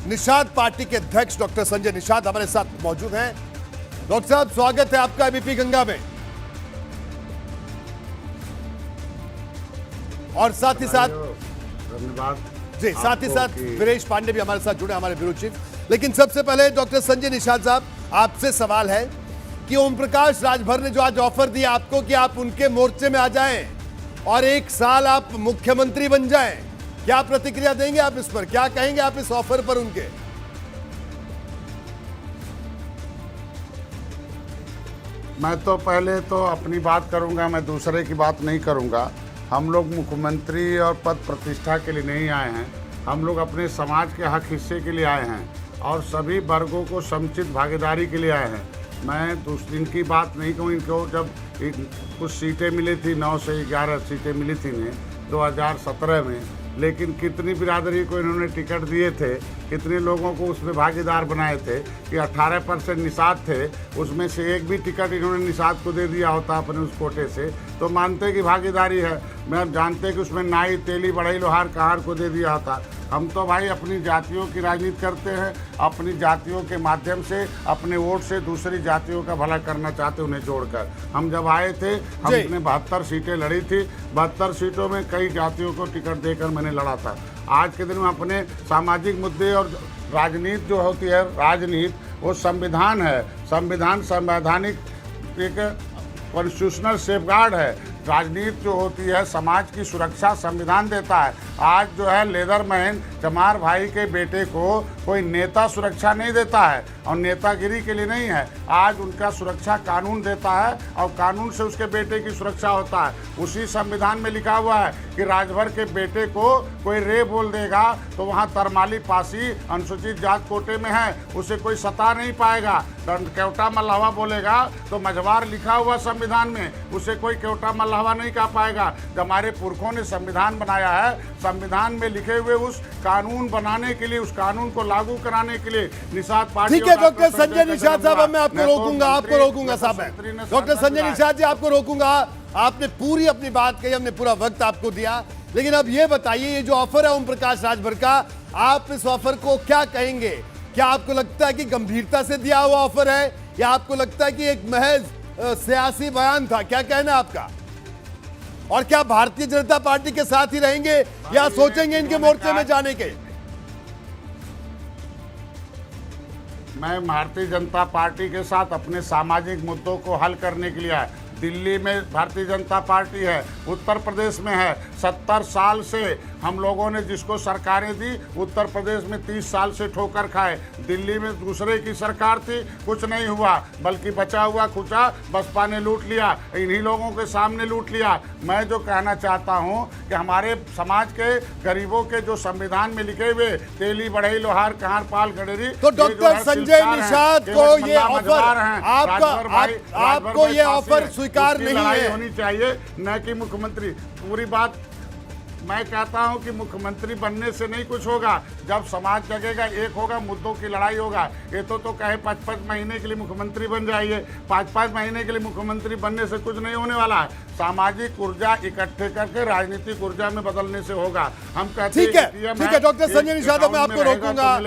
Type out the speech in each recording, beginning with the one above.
Nishad party के अध्यक्ष doctor Sanjay Nishad हमारे साथ मौजूद हैं। डॉक्टर साहब, स्वागत है आपका एबीपी गंगा में। और साथ ही साथ धन्यवाद जी, साथ ही साथ वीरेश पांडे भी हमारे साथ जुड़े, हमारे ब्यूरो चीफ। लेकिन सबसे पहले डॉक्टर संजय निषाद साहब, आपसे सवाल है कि ओम प्रकाश राजभर ने जो आज ऑफर दिया आपको कि आप उनके मोर्चे में आ जाएं और 1 साल आप मुख्यमंत्री बन जाएं, क्या प्रतिक्रिया देंगे आप इस पर? क्या कहेंगे आप इस ऑफर पर उनके? मैं तो पहले तो अपनी बात करूंगा, मैं दूसरे की बात नहीं करूंगा। हम लोग मुख्यमंत्री और पद प्रतिष्ठा के लिए नहीं आए हैं, हम लोग अपने समाज के हक हिस्से के लिए आए हैं और सभी वर्गों को समुचित भागीदारी के लिए आए हैं। मैं दूसरी की बात नहीं कहूँ। इनको जब कुछ सीटें मिली थी, 9 से 11 सीटें मिली थी इन्हें 2017 में, लेकिन कितनी बिरादरी को इन्होंने टिकट दिए थे, कितने लोगों को उसमें भागीदार बनाए थे कि 18% निषाद थे, उसमें से एक भी टिकट इन्होंने निषाद को दे दिया होता अपने उस कोटे से तो मानते कि भागीदारी है। मैं जानते कि उसमें नाई, तेली, बढ़ई, लोहार, कहार को दे दिया होता। हम तो भाई अपनी जातियों की राजनीति करते हैं, अपनी जातियों के माध्यम से, अपने वोट से दूसरी जातियों का भला करना चाहते, उन्हें जोड़कर। हम जब आए थे, हमने 72 सीटें लड़ी थी, 72 सीटों में कई जातियों को टिकट देकर मैंने लड़ा था। आज के दिन में अपने सामाजिक मुद्दे और राजनीति जो होती है, राजनीति वो संविधान है, संविधान संवैधानिक एक कॉन्स्टिट्यूशनल सेफगार्ड है। राजनीति जो होती है समाज की सुरक्षा संविधान देता है। आज जो है लेदरमैन चमार भाई के बेटे को कोई नेता सुरक्षा नहीं देता है और नेतागिरी के लिए नहीं है। आज उनका सुरक्षा कानून देता है और कानून से उसके बेटे की सुरक्षा होता है। उसी संविधान में लिखा हुआ है कि राजभर के बेटे को कोई रे बोल देगा तो वहाँ तरमाली फांसी अनुसूचित जात कोटे में है, उसे कोई सता नहीं पाएगा। केवटा मल्हवा बोलेगा तो मझवार लिखा हुआ संविधान में, उसे कोई केवटा मल्हवा नहीं कह पाएगा। जब हमारे पुरखों ने संविधान बनाया है, संविधान में लिखे हुए उस कानून बनाने के लिए, उस कानून को लागू कराने के लिए निषाद पार्टी। ठीक है डॉक्टर संजय निषाद साहब, मैं आपको रोकूंगा साहब। डॉक्टर संजय निषाद जी, आपको रोकूंगा। आपने पूरी अपनी बात कही, हमने पूरा वक्त आपको दिया, लेकिन अब ये बताइए, ये जो ऑफर है ओम प्रकाश राजभर का, आप इस ऑफर को क्या कहेंगे? क्या आपको लगता है कि गंभीरता से दिया हुआ ऑफर है या आपको लगता है कि एक महज सियासी बयान था? क्या कहना है आपका? और क्या भारतीय जनता पार्टी के साथ ही रहेंगे या सोचेंगे इनके मोर्चे में जाने के? मैं भारतीय जनता पार्टी के साथ अपने सामाजिक मुद्दों को हल करने के लिए आया। दिल्ली में भारतीय जनता पार्टी है, उत्तर प्रदेश में है। 70 साल से हम लोगों ने जिसको सरकारें दी, उत्तर प्रदेश में 30 साल से ठोकर खाए। दिल्ली में दूसरे की सरकार थी, कुछ नहीं हुआ, बल्कि बचा हुआ खुचा बसपा ने लूट लिया, इन्हीं लोगों के सामने लूट लिया। मैं जो कहना चाहता हूं कि हमारे समाज के गरीबों के जो संविधान में लिखे हुए तेली, बढ़ई, लोहार, कहार, पाल, गडरी, तो डॉक्टर संजय निषाद को ये ऑफर, आपको ये ऑफर स्वीकार नहीं है? होनी चाहिए, न कि मुख्यमंत्री। पूरी बात मैं कहता हूं कि मुख्यमंत्री बनने से नहीं कुछ होगा। जब समाज जगेगा, एक होगा, मुद्दों की लड़ाई होगा। ये तो कहे 5-5 महीने के लिए मुख्यमंत्री बन जाइए, 5-5 महीने के लिए मुख्यमंत्री बनने से कुछ नहीं होने वाला है। सामाजिक ऊर्जा इकट्ठे करके राजनीतिक ऊर्जा में बदलने से होगा। हम कहते हैं ठीक है डॉक्टर संजय निषाद, मैं आपको रोकूंगा।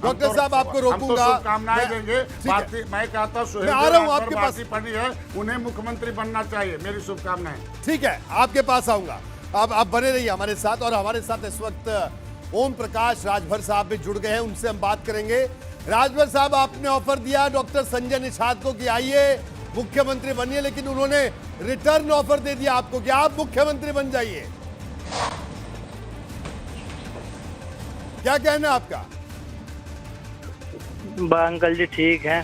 डॉक्टर साहब, आपको रोकूंगा। शुभकामनाएं देंगे। मैं कहता हूँ आ रहा हूँ आपके पास, पड़ी है, उन्हें मुख्यमंत्री बनना चाहिए, मेरी शुभकामनाएं। ठीक है, आपके पास आऊंगा। अब आप बने रहिए हमारे साथ, और हमारे साथ इस वक्त ओम प्रकाश राजभर साहब भी जुड़ गए हैं, उनसे हम बात करेंगे। राजभर साहब, आपने ऑफर दिया डॉक्टर संजय निषाद को कि आइए मुख्यमंत्री बनिए, लेकिन उन्होंने रिटर्न ऑफर दे दिया आपको कि आप मुख्यमंत्री बन जाइए। क्या कहना है आपका? अंकल जी ठीक है।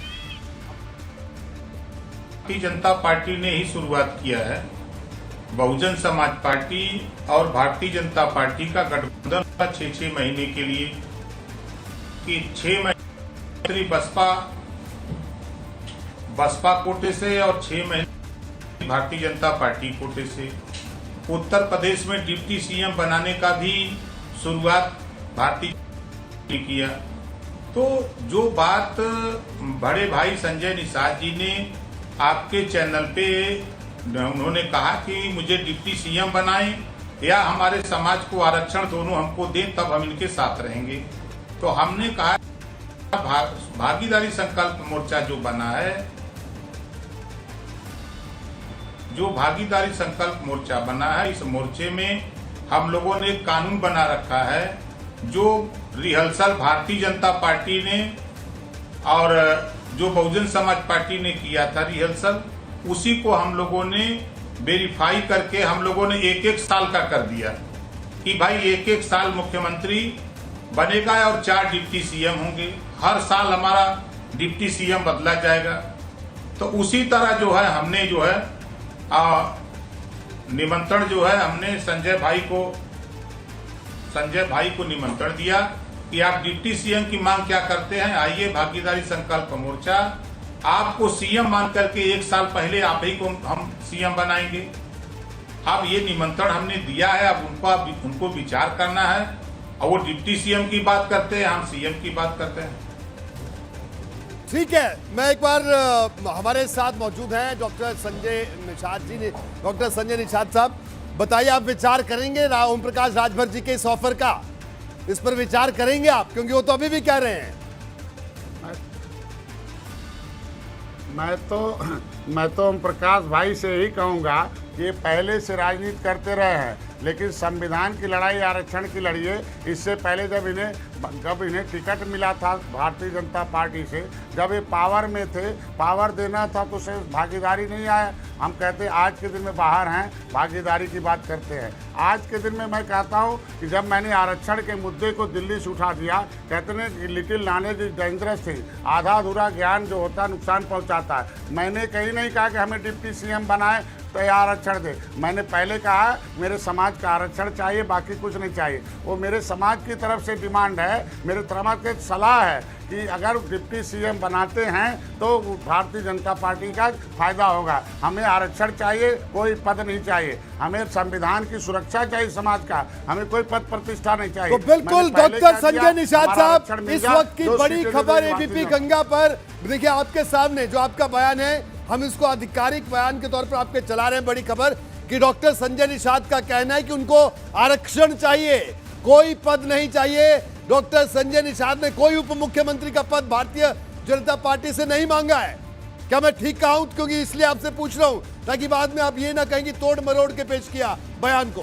भारतीय जनता पार्टी ने ही शुरुआत किया है। बहुजन समाज पार्टी और भारतीय जनता पार्टी का गठबंधन 6-6 महीने के लिए, कि 6 महीने बसपा कोटे से और 6 महीने भारतीय जनता पार्टी कोटे से। उत्तर प्रदेश में डिप्टी सीएम बनाने का भी शुरुआत भारतीय ने किया। तो जो बात बड़े भाई संजय निषाद जी ने आपके चैनल पे उन्होंने कहा कि मुझे डिप्टी सीएम बनाएं या हमारे समाज को आरक्षण, दोनों हमको दें, तब हम इनके साथ रहेंगे। तो हमने कहा भागीदारी संकल्प मोर्चा जो बना है, जो भागीदारी संकल्प मोर्चा बना है, इस मोर्चे में हम लोगों ने एक कानून बना रखा है जो रिहर्सल भारतीय जनता पार्टी ने और जो बहुजन समाज पार्टी ने किया था रिहर्सल, उसी को हम लोगों ने वेरीफाई करके हम लोगों ने एक एक साल का कर दिया कि भाई एक एक साल मुख्यमंत्री बनेगा और 4 डिप्टी सीएम होंगे, हर साल हमारा डिप्टी सीएम बदला जाएगा। तो उसी तरह जो है हमने जो है निमंत्रण जो है हमने संजय भाई को निमंत्रण दिया कि आप डिप्टी सीएम की मांग क्या करते हैं, आइए भागीदारी संकल्प मोर्चा आपको सीएम मान करके 1 साल पहले आप ही को हम सीएम बनाएंगे। अब ये निमंत्रण हमने दिया है, अब उनको विचार करना है और वो डिप्टी सीएम की बात करते हैं, हम सीएम की बात करते हैं। ठीक है, मैं एक बार हमारे साथ मौजूद हैं डॉक्टर संजय निषाद जी ने। डॉक्टर संजय निषाद साहब, बताइए, आप विचार करेंगे ओम प्रकाश राजभर जी के इस ऑफर का? इस पर विचार करेंगे आप, क्योंकि वो तो अभी भी कह रहे हैं। मैं तो ओम प्रकाश भाई से ही कहूँगा कि ये पहले से राजनीति करते रहे हैं, लेकिन संविधान की लड़ाई आरक्षण की लड़िए। इससे पहले जब इन्हें टिकट मिला था भारतीय जनता पार्टी से, जब ये पावर में थे, पावर देना था तो उसे भागीदारी नहीं आया। हम कहते हैं आज के दिन में बाहर हैं, भागीदारी की बात करते हैं। आज के दिन में मैं कहता हूं कि जब मैंने आरक्षण के मुद्दे को दिल्ली से उठा दिया, कहते हैं लिटिल नॉलेज इज डेंजरस थी, आधा अधूरा ज्ञान जो होता है नुकसान पहुंचाता है। मैंने कहीं नहीं कहा कि हमें डिप्टी सीएम बनाए तो ये आरक्षण दे। मैंने पहले कहा मेरे समाज का आरक्षण चाहिए, बाकी कुछ नहीं चाहिए। वो मेरे समाज की तरफ से डिमांड है, मेरे समाज की सलाह है कि अगर डिप्टी सीएम बनाते हैं तो भारतीय जनता पार्टी का फायदा होगा। हमें आरक्षण चाहिए, कोई पद नहीं चाहिए। हमें संविधान की सुरक्षा चाहिए समाज का, हमें कोई पद प्रतिष्ठा नहीं चाहिए। तो बिल्कुल डॉक्टर संजय निषाद साहब, इस वक्त की बड़ी खबर एबीपी गंगा पर देखिए आपके सामने जो आपका बयान है, हम इसको आधिकारिक बयान के तौर पर आपके चला रहे हैं। बड़ी खबर कि डॉक्टर संजय निषाद का कहना है कि उनको आरक्षण चाहिए, कोई पद नहीं चाहिए। डॉक्टर संजय निषाद ने कोई उप मुख्यमंत्री का पद भारतीय जनता पार्टी से नहीं मांगा है। क्या मैं ठीक कहा हूं? क्योंकि इसलिए आपसे पूछ रहा हूं ताकि बाद में आप ये ना कहें कि तोड़ मरोड़ के पेश किया बयान को।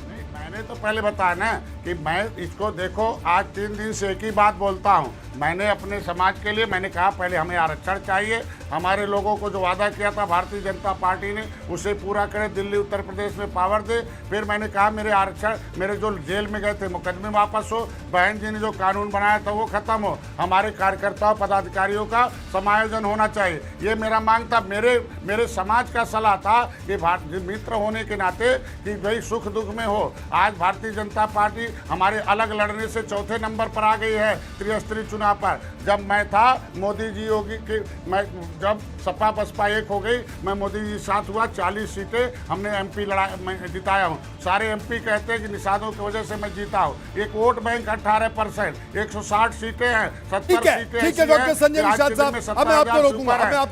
नहीं, मैंने तो पहले बताया ना कि मैं इसको देखो, आज 3 दिन से एक ही बात बोलता हूं। मैंने अपने समाज के लिए मैंने कहा पहले हमें आरक्षण चाहिए, हमारे लोगों को जो वादा किया था भारतीय जनता पार्टी ने उसे पूरा करे, दिल्ली उत्तर प्रदेश में पावर दे। फिर मैंने कहा मेरे आरक्षण, मेरे जो जेल में गए थे मुकदमे वापस हो, बहन जी ने जो कानून बनाया था वो खत्म हो, हमारे कार्यकर्ताओं पदाधिकारियों का समायोजन होना चाहिए। ये मेरा मांग था। मेरे समाज का सलाह था कि भारतीय मित्र होने के नाते कि भाई सुख दुख में हो। आज भारतीय जनता पार्टी हमारे अलग लड़ने से 4थे नंबर पर आ गई है त्रिस्तरीय चुनाव पर। जब मैं था मोदी जी योगी के, मैं जब सपा बसपा एक हो गई, मैं मोदी जी साथ हुआ, 40 सीटें हमने एमपी मैं जिताया हूँ। सारे एमपी कहते हैं कि निषादों की वजह से मैं जीता हूँ। एक वोट बैंक 18%, 160 सीटें हैं, 70 सीटें। ठीक है डॉक्टर संजय निषाद साहब, अब मैं आपको रोकूंगा, आपके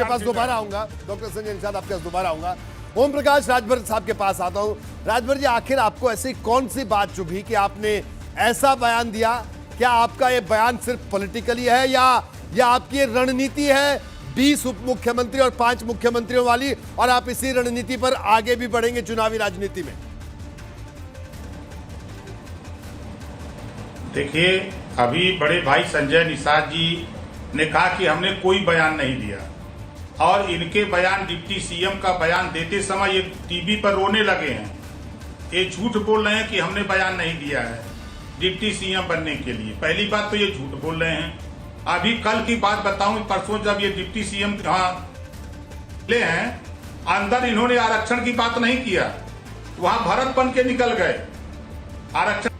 पास दोबारा आऊंगा। डॉक्टर संजय निषाद आपके पास दोबारा आऊंगा। ओम प्रकाश राजभर साहब के पास आता हूं। राजभर जी, आखिर आपको ऐसी कौन सी बात चुभी कि आपने ऐसा बयान दिया? क्या आपका ये बयान सिर्फ पॉलिटिकली है या आपकी ये रणनीति है 20 उप मुख्यमंत्री और 5 मुख्यमंत्रियों वाली, और आप इसी रणनीति पर आगे भी बढ़ेंगे चुनावी राजनीति में? देखिए, अभी बड़े भाई संजय निषाद जी ने कहा कि हमने कोई बयान नहीं दिया, और इनके बयान डिप्टी सीएम का बयान देते समय ये टीवी पर रोने लगे हैं। ये झूठ बोल रहे हैं कि हमने बयान नहीं दिया है डिप्टी सीएम बनने के लिए। पहली बात तो ये झूठ बोल रहे हैं। अभी कल की बात बताऊं, परसों जब ये डिप्टी सीएम ले हैं, अंदर इन्होंने आरक्षण की बात नहीं किया, वहां भरत बन के निकल गए। आरक्षण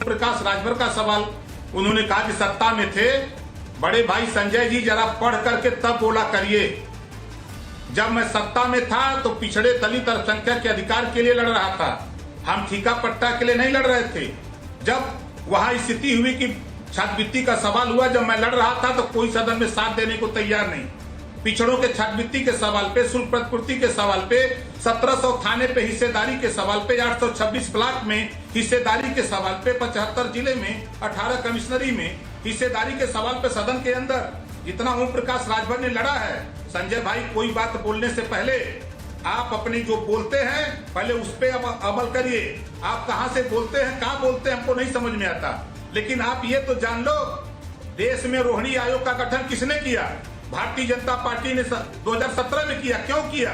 प्रकाश राजभर का सवाल, उन्होंने कहा कि सत्ता में थे बड़े भाई संजय जी, जरा पढ़ करके तब बोला करिए। जब मैं सत्ता में था तो पिछड़े दलित अल्पसंख्यक के अधिकार के लिए लड़ रहा था, हम ठीका पट्टा के लिए नहीं लड़ रहे थे। जब वहां स्थिति हुई कि छात्रवृत्ति का सवाल हुआ, जब मैं लड़ रहा था तो कोई सदन में साथ देने को तैयार नहीं। पिछड़ों के छात्रवृत्ति के सवाल पे, शुल्क प्रतिपूर्ति के सवाल पे 1700 थाने पे हिस्सेदारी के सवाल पे, 826 ब्लॉक में हिस्सेदारी के सवाल पे, 75 जिले में, 18 कमिश्नरी में हिस्सेदारी के सवाल पे सदन के अंदर जितना ओम प्रकाश राजभर ने लड़ा है, संजय भाई कोई बात बोलने से पहले आप अपने जो बोलते हैं पहले उस पे अमल करिए। आप कहां से बोलते हैं, कहां बोलते हैं, हमको नहीं समझ में आता। लेकिन आप ये तो जान लो, देश में रोहिणी आयोग का गठन किसने किया? भारतीय जनता पार्टी ने 2017 में किया। क्यों किया?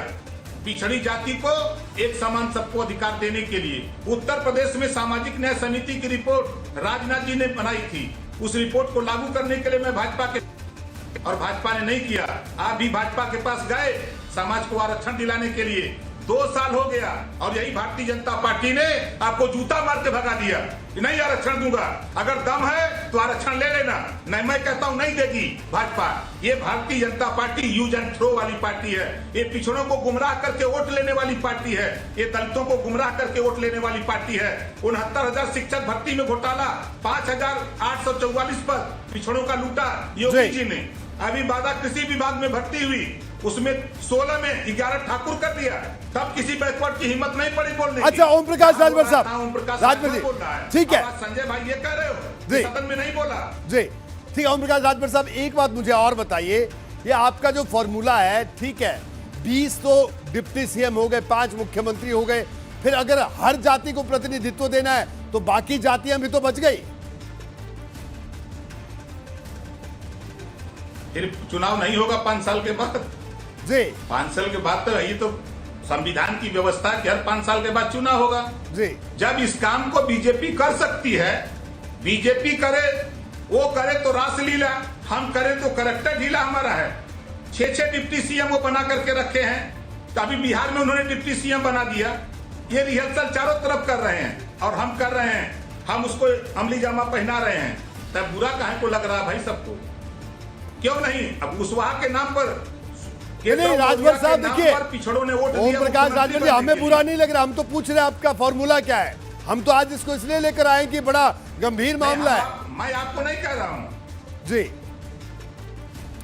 पिछड़ी जाति को एक समान सबको अधिकार देने के लिए। उत्तर प्रदेश में सामाजिक न्याय समिति की रिपोर्ट राजनाथ जी ने बनाई थी। उस रिपोर्ट को लागू करने के लिए मैं भाजपा के, और भाजपा ने नहीं किया। आप भी भाजपा के पास गए समाज को आरक्षण दिलाने के लिए, 2 साल हो गया और यही भारतीय जनता पार्टी ने आपको जूता मार के भगा दिया कि नहीं आरक्षण दूंगा, अगर दम है तो आरक्षण ले लेना। नहीं, मैं कहता हूं नहीं देगी भाजपा। ये Bharatiya Janata party use and throw वाली पार्टी है। ये पिछड़ों को गुमराह करके वोट लेने वाली पार्टी है। ये दलितों को गुमराह करके वोट लेने वाली पार्टी है। 69,000 शिक्षक भर्ती में घोटाला, 5,844 पद पिछड़ों का लूटा योगी जी ने। अभी बाधा कृषि विभाग में भर्ती हुई, उसमें 16 में 11 ठाकुर कर दिया, तब किसी बैकवर्ड की हिम्मत नहीं पड़ी बोलने की। अच्छा ओम प्रकाश राजभर साहब, ओम प्रकाश राजभर जी, बोल रहा है, ठीक है, संजय भाई ये कह रहे हो जी, सदन में नहीं बोला जी, ठीक है। ओम प्रकाश राजभर साहब, एक बात मुझे और बताइए, ये आपका जो फॉर्मूला है, ठीक है, 20 तो डिप्टी सीएम हो गए, 5 मुख्यमंत्री हो गए, फिर अगर हर जाति को प्रतिनिधित्व देना है तो बाकी जातियां भी तो बच गई। फिर चुनाव नहीं होगा 5 साल के बाद। जी 5 साल के बाद तो ये तो संविधान की व्यवस्था है कि हर 5 साल के बाद चुनाव होगा। जी, जब इस काम को बीजेपी कर सकती है, बीजेपी करे, वो करे तो रासलीला, हम करें तो करेक्टर ढीला हमारा है। 6 डिप्टी सीएम वो बना करके रखे हैं, तो अभी बिहार में उन्होंने डिप्टी सीएम बना दिया। ये रिहर्सल चारों तरफ कर रहे हैं और हम कर रहे हैं, हम उसको अमली जामा पहना रहे हैं। तब बुरा काहे को लग रहा है भाई सबको? क्यों नहीं? अब कुशवाहा के नाम पर, नहीं राजभर साहब देखिए, पिछड़ों ने वोट ओम प्रकाश राजभर जी, हमें बुरा नहीं लग रहा, हम तो पूछ रहे हैं आपका फॉर्मूला क्या है। हम तो आज इसको इसलिए लेकर आए कि बड़ा गंभीर मामला है। मैं आपको नहीं कह रहा हूं जी,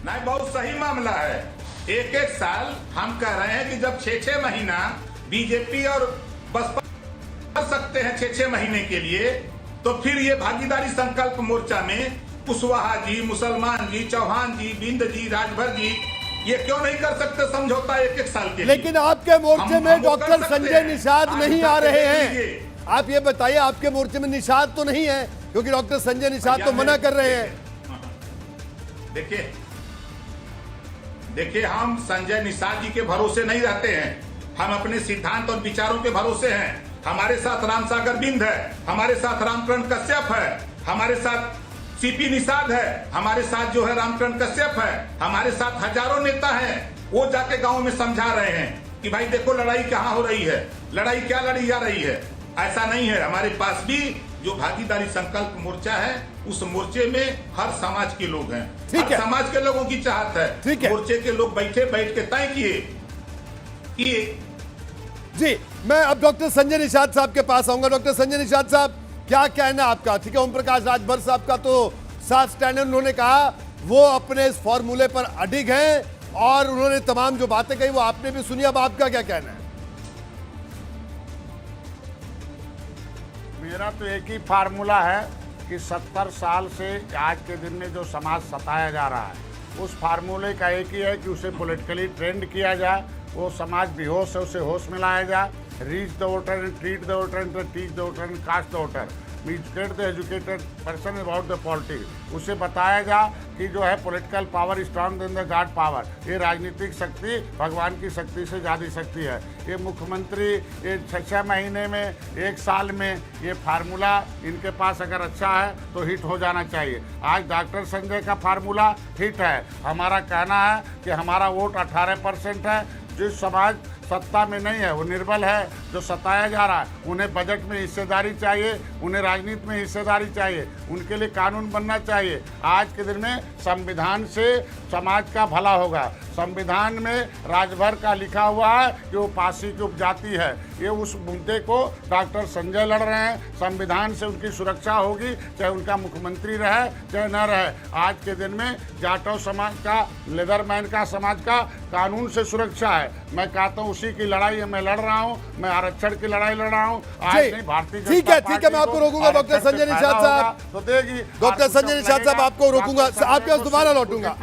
नहीं, बहुत सही मामला है। एक साल हम कह रहे हैं कि जब 6 महीना बीजेपी और बसपा कर सकते हैं 6 महीने के लिए, तो फिर ये भागीदारी संकल्प मोर्चा में कुशवाहा जी, मुसलमान जी, चौहान जी, बिंद जी, राजभर जी, ये क्यों नहीं कर सकते समझौता 1 साल के लिए? लेकिन आपके मोर्चे में डॉक्टर संजय निषाद नहीं आ रहे हैं। आप ये बताइए, आपके मोर्चे में निषाद तो नहीं है, क्योंकि डॉक्टर संजय निषाद तो मना कर रहे हैं। देखिए, हम संजय निषाद जी के भरोसे नहीं रहते हैं, हम अपने सिद्धांत और विचारों के भरोसे हैं। हमारे साथ रामसागर बिंद है, हमारे साथ रामकरण कश्यप है, हमारे साथ सीपी निषाद है, हमारे साथ जो है रामकरण कश्यप है, हमारे साथ हजारों नेता हैं। वो जाके गांव में समझा रहे हैं कि भाई देखो लड़ाई कहां हो रही है, लड़ाई क्या लड़ी जा रही है। ऐसा नहीं है, हमारे पास भी जो भागीदारी संकल्प मोर्चा है, उस मोर्चे में हर समाज के लोग हैं, हर समाज के लोगों की चाहत है। मोर्चे के लोग बैठ के तय किए। जी, मैं अब डॉक्टर संजय निषाद साहब के पास आऊंगा। डॉक्टर संजय निषाद साहब, क्या कहना आपका? ठीक है, ओम प्रकाश राजभर साहब का तो साथ स्टैंड है, उन्होंने कहा वो अपने इस फॉर्मूले पर अडिग हैं और उन्होंने तमाम जो बातें कही वो आपने भी सुनी। अब आपका क्या कहना है? मेरा तो एक ही फार्मूला है कि 70 साल से आज के दिन में जो समाज सताया जा रहा है, उस फार्मूले का एक ही है कि उसे पॉलिटिकली ट्रेंड किया जाए, वो समाज बेहोश है उसे होश में लाया जाए। Reach the voter and treat the voter and teach the voter and cast the voter, educate the educated person about the politics. उसे बताया जा कि जो है political power strong than the god power. ये राजनीतिक शक्ति भगवान की शक्ति से ज़्यादा शक्ति है। ये मुख्यमंत्री ये 6 महीने में, 1 साल में, ये फार्मूला इनके पास अगर अच्छा है तो हिट हो जाना चाहिए। आज डॉक्टर संजय का फार्मूला हिट है। हमारा कहना है कि हमारा वोट 18% है। जिस समाज सत्ता में नहीं है, वो निर्बल है, जो सताया जा रहा है, उन्हें बजट में हिस्सेदारी चाहिए, उन्हें राजनीति में हिस्सेदारी चाहिए, उनके लिए कानून बनना चाहिए। आज के दिन में संविधान से समाज का भला होगा। संविधान में राजभर का लिखा हुआ है कि वो पासी की उपजाति है। ये उस मुद्दे को डॉक्टर संजय लड़ रहे हैं। संविधान से उनकी सुरक्षा होगी, चाहे उनका मुख्यमंत्री रहे चाहे न रहे। आज के दिन में जाटव समाज का, लेदरमैन का समाज का कानून से सुरक्षा है। मैं कहता हूँ उस ओबीसी की लड़ाई मैं लड़ रहा हूँ, मैं आरक्षण की लड़ाई लड़ रहा हूँ। आज जी, नहीं भारतीय ठीक जनता है, ठीक है, मैं पार्टी आपको को रोकूंगा डॉक्टर आरक्षण से संजय फायदा निषाद साहब। होगा तो देगी। डॉक्टर और कुछ संजय निषाद साहब, लगेगा, आपको रोकूंगा, बाकी आपके पास दोबारा सबको लौटूंगा।